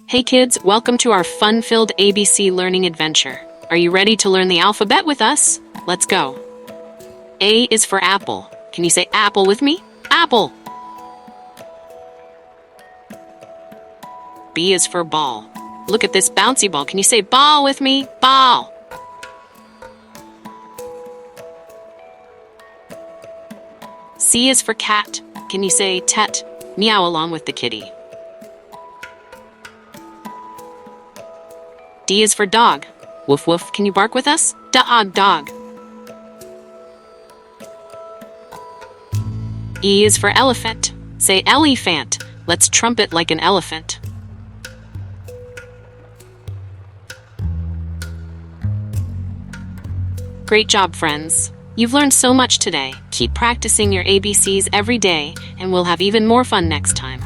Hey kids, welcome to our fun-filled ABC learning adventure. Are you ready to learn the alphabet with us? Let's go. A is for apple. Can you say apple with me? Apple. B is for ball. Look at this bouncy ball. Can you say ball with me? Ball. C is for cat. Can you say tet? Meow along with the kitty. D is for dog. Woof woof, can you bark with us? Dog, dog. E is for elephant. Say elephant. Let's trumpet like an elephant. Great job, friends. You've learned so much today. Keep practicing your ABCs every day, and we'll have even more fun next time.